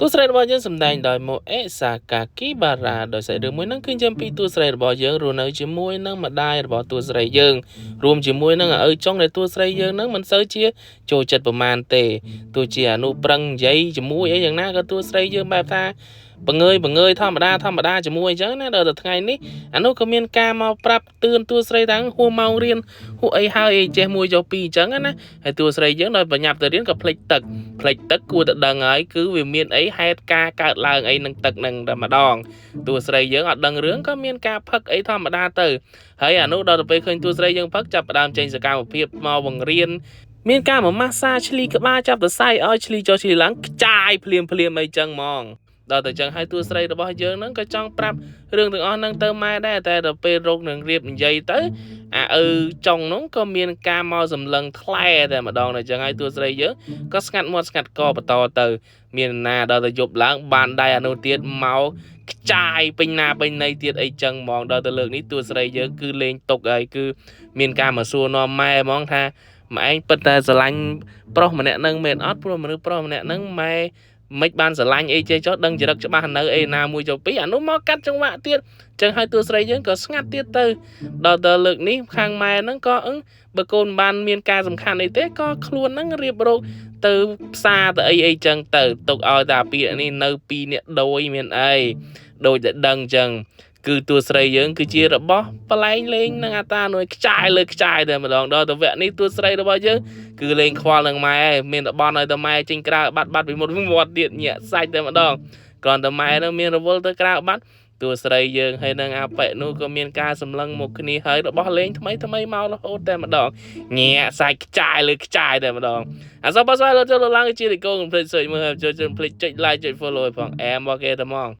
ទូស្រីរបស់យើងសម្ដែងដោយម៉ូអេសាកាគីបារ៉ាដោយសាររឿងមួយហ្នឹងគឺចាំពីទូស្រីរបស់យើងរស់នៅជាមួយនឹងម្ដាយរបស់ទូស្រីយើងរួមជាមួយនឹងឪចុងដែលទូស្រីយើងហ្នឹងមិនសូវជាចូលចិត្តប្រមាណទេទោះជាអនុប្រឹងនិយាយជាមួយអីយ៉ាងណាក៏ទូស្រីយើងបែបថាបង្ងើយធម្មតាជាមួយអញ្ចឹងណាដល់តែថ្ងៃនេះអានោះក៏មានការមកប្រាប់ទឿនទូស្រីថាហួសម៉ោងរៀនហួសអីហើយអីចេះមួយចុះពីរអញ្ចឹងណាហើយទូស្រីយើងដោយបញ្ញាប់ទៅរៀនក៏ភ្លេចទឹកគួរតែដឹងហើយគឺវាមានអីហេតុការកើតឡើងអីនឹងទឹកនឹងតែម្ដងទូស្រីយើងអត់ដឹងរឿងក៏មានការផឹកអីធម្មតាទៅហើយអានោះដល់ទៅពេលឃើញទូស្រីយើងផឹកចាប់ផ្ដើមចេញសកម្មភាពមកបង្រៀនមានការមកម៉ាស្សាឆ្លីក្បាលចាប់ទៅសៃឲ្យឆ្លីចុះឆ្លីឡើងខ្ចាយភ្លាមអីចឹងហ្មងដល់តែចឹងហើយទូស្រីរបស់យើងហ្នឹងក៏ចង់ប្រាប់រឿងទាំងអស់ហ្នឹងទៅម៉ែដែរតែដល់ពេលរកនឹងរៀបនិយាយទៅអាឪចុងហ្នឹងក៏មានការមកសម្លឹងថ្លែតែម្ដងដល់ចឹងហើយទូស្រីយើងក៏ស្ងាត់មាត់ស្ងាត់កបន្តទៅមានណាដល់ទៅយប់ឡើងបានដៃអានោះទៀតមកខ្ចាយពេញណាពេញណីទៀតអីចឹងហ្មងដល់ទៅលើកនេះទូស្រីយើងគឺលេងតុកហើយគឺមានការមកសួរនាំម៉ែហ្មងថាម៉ែឯងពិតតែស្រឡាញ់ប្រុសម្នាក់ហ្នឹងមែនអត់ព្រោះមនុស្សប្រុសម្នាក់ហ្នឹងម៉ែមិនបានស្រឡាញ់អីចេះចុះដឹងចរិតច្បាស់នៅអីណាមួយចុះពីអានោះមកកាត់ចង្វាក់ទៀតចឹងហើយទូស្រីយើងក៏ស្ងាត់ទៀតទៅដល់ទៅលើកនេះខាងម៉ែហ្នឹងក៏បើកូនបានមានការសំខាន់អីទេក៏ខ្លួនហ្នឹងរៀបរកទៅផ្សារទៅអីចឹងទៅទុកឲ្យតែពាក្យនេះនៅពីរនាក់ដូចមានអីដូចតែដឹងចឹងគឺទូស្រីយើងគឺជារបស់បលែងលេងនឹងអាតានួយខ្ចាយលើខ្ចាយតែម្ដងដល់ទៅវគ្គនេះទូស្រីរបស់យើងគឺលេងខ្វល់នឹងម៉ែឯងមានតបន់ឲ្យតែម៉ែចេញក្រៅបាត់ពីមុតទៀតញាក់សាច់តែម្ដងគ្រាន់តែម៉ែនឹងមានរវល់ទៅក្រៅបាត់ទូស្រីយើងហើយនឹងអាប៉ែនោះក៏មានការសម្លឹងមកគ្នាហើយរបស់លេងថ្មីមករហូតតែម្ដងញាក់សាច់ខ្ចាយលើខ្ចាយតែម្ដងអសបស្វាយលោកចូលឡើងជារីកូកុំភ្លេចចុចមើលចូលភ្លេចចុច like ចុច follow ឲ្យផងអែមមកគេតែហ្មង